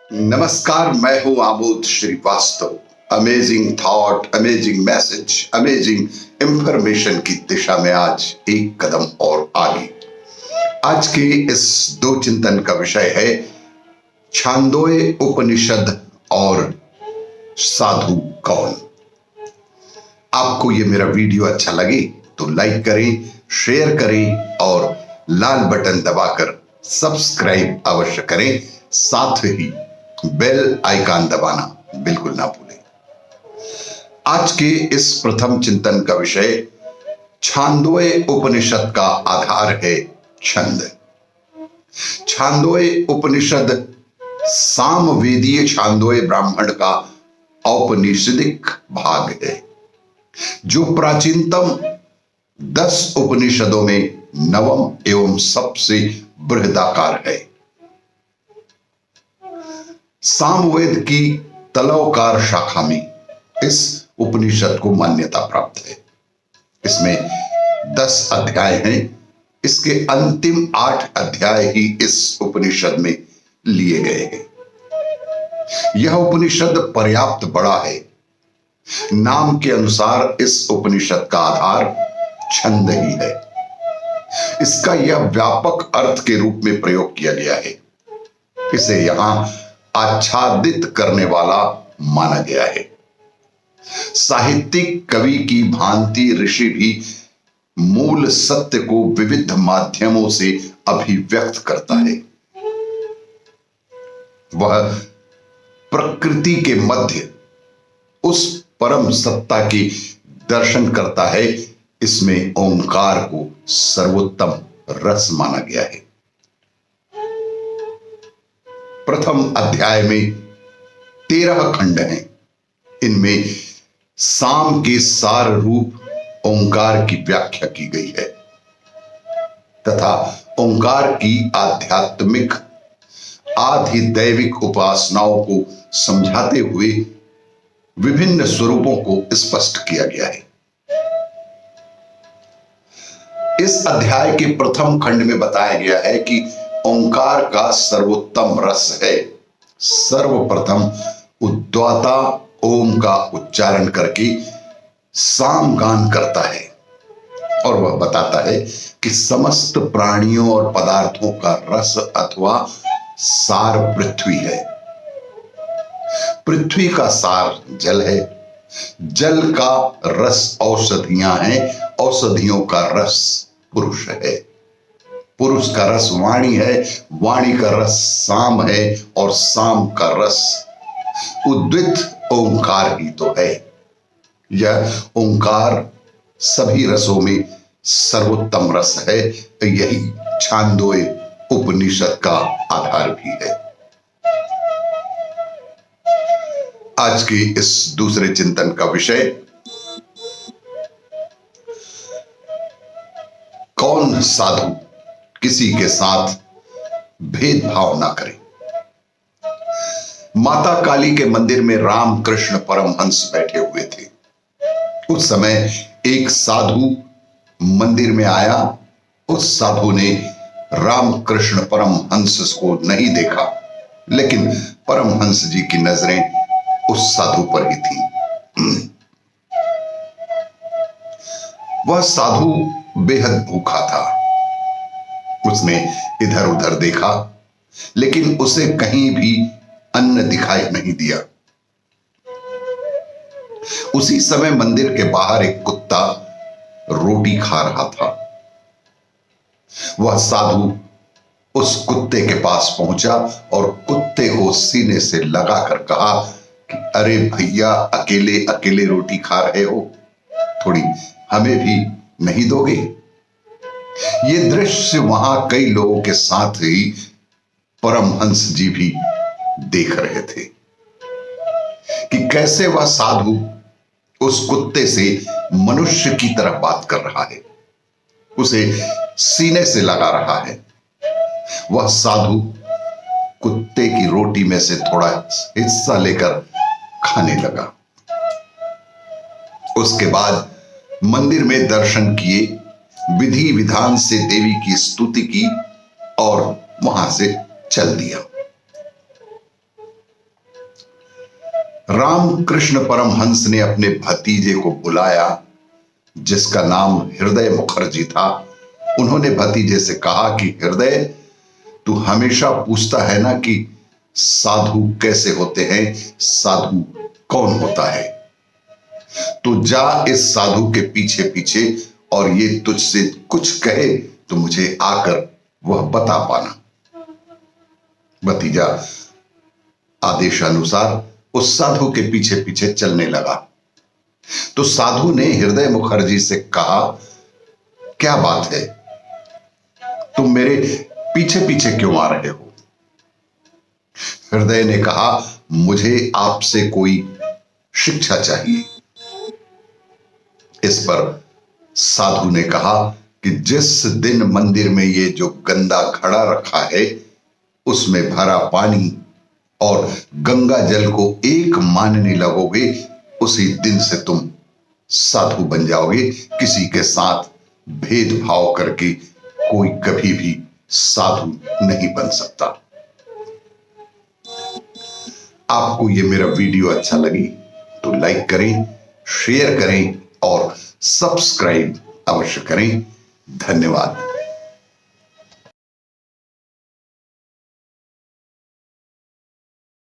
नमस्कार, मैं हूं Amod Shrivastava. Amazing thought, amazing message, amazing information की दिशा में आज एक कदम और आगे। आज के इस दो चिंतन का विषय है छांदोय उपनिषद और साधु कौन। आपको ये मेरा वीडियो अच्छा लगे तो लाइक करें, शेयर करें और लाल बटन दबाकर सब्सक्राइब अवश्य करें। साथ ही बेल आइकन दबाना बिल्कुल ना भूलें। आज के इस प्रथम चिंतन का विषय छांदोय उपनिषद का आधार है छंद। छांदोय उपनिषद सामवेदीय छांदोय ब्राह्मण का औपनिषदिक भाग है, जो प्राचीनतम 10 उपनिषदों में नवम एवं सबसे बृहदाकार है। सामवेद की तलवकार शाखा में इस उपनिषद को मान्यता प्राप्त है। इसमें 10 अध्याय हैं। इसके अंतिम 8 अध्याय ही इस उपनिषद में लिए गए हैं। यह उपनिषद पर्याप्त बड़ा है। नाम के अनुसार इस उपनिषद का आधार छंद ही है। इसका यह व्यापक अर्थ के रूप में प्रयोग किया गया है। इसे यहां आच्छादित करने वाला माना गया है। साहित्यिक कवि की भांति ऋषि भी मूल सत्य को विविध माध्यमों से अभिव्यक्त करता है। वह प्रकृति के मध्य उस परम सत्ता की दर्शन करता है। इसमें ओंकार को सर्वोत्तम रस माना गया है। प्रथम अध्याय में 13 खंड हैं। इनमें साम के सार रूप ओंकार की व्याख्या की गई है तथा ओंकार की आध्यात्मिक आधिदैविक उपासनाओं को समझाते हुए विभिन्न स्वरूपों को स्पष्ट किया गया है। इस अध्याय के प्रथम खंड में बताया गया है कि ओंकार का सर्वोत्तम रस है। सर्वप्रथम उद्गाता ओम का उच्चारण करके सामगान करता है और वह बताता है कि समस्त प्राणियों और पदार्थों का रस अथवा सार पृथ्वी है। पृथ्वी का सार जल है। जल का रस औषधियां हैं। औषधियों का रस पुरुष है। पुरुष का रस वाणी है। वाणी का रस साम है और साम का रस उद्वित ओंकार ही तो है। यह ओंकार सभी रसों में सर्वोत्तम रस है। यही छांदोय उपनिषद का आधार भी है। आज के इस दूसरे चिंतन का विषय कौन साधु किसी के साथ भेदभाव ना करे। माता काली के मंदिर में रामकृष्ण परमहंस बैठे हुए थे। उस समय एक साधु मंदिर में आया। उस साधु ने रामकृष्ण परमहंस को नहीं देखा, लेकिन परमहंस जी की नजरें उस साधु पर ही थी। वह साधु बेहद भूखा था। उसने इधर उधर देखा, लेकिन उसे कहीं भी अन्न दिखाई नहीं दिया। उसी समय मंदिर के बाहर एक कुत्ता रोटी खा रहा था। वह साधु उस कुत्ते के पास पहुंचा और कुत्ते को सीने से लगाकर कहा कि अरे भैया, अकेले अकेले रोटी खा रहे हो, थोड़ी हमें भी नहीं दोगे? ये दृश्य वहां कई लोगों के साथ ही परमहंस जी भी देख रहे थे कि कैसे वह साधु उस कुत्ते से मनुष्य की तरह बात कर रहा है, उसे सीने से लगा रहा है। वह साधु कुत्ते की रोटी में से थोड़ा हिस्सा लेकर खाने लगा। उसके बाद मंदिर में दर्शन किए, विधि विधान से देवी की स्तुति की और वहां से चल दिया। रामकृष्ण परमहंस ने अपने भतीजे को बुलाया जिसका नाम हृदय मुखर्जी था। उन्होंने भतीजे से कहा कि हृदय, तू हमेशा पूछता है ना कि साधु कैसे होते हैं, साधु कौन होता है, तो जा इस साधु के पीछे पीछे और ये तुझसे कुछ कहे तो मुझे आकर वह बता पाना। भतीजा आदेशानुसार उस साधु के पीछे पीछे चलने लगा। तो साधु ने हृदय मुखर्जी से कहा, क्या बात है, तुम मेरे पीछे पीछे क्यों आ रहे हो? हृदय ने कहा, मुझे आपसे कोई शिक्षा चाहिए। इस पर साधु ने कहा कि जिस दिन मंदिर में ये जो गंदा घड़ा रखा है उसमें भरा पानी और गंगा जल को एक मानने लगोगे, उसी दिन से तुम साधु बन जाओगे। किसी के साथ भेदभाव करके कोई कभी भी साधु नहीं बन सकता। आपको ये मेरा वीडियो अच्छा लगी तो लाइक करें, शेयर करें और सब्सक्राइब अवश्य करें। धन्यवाद।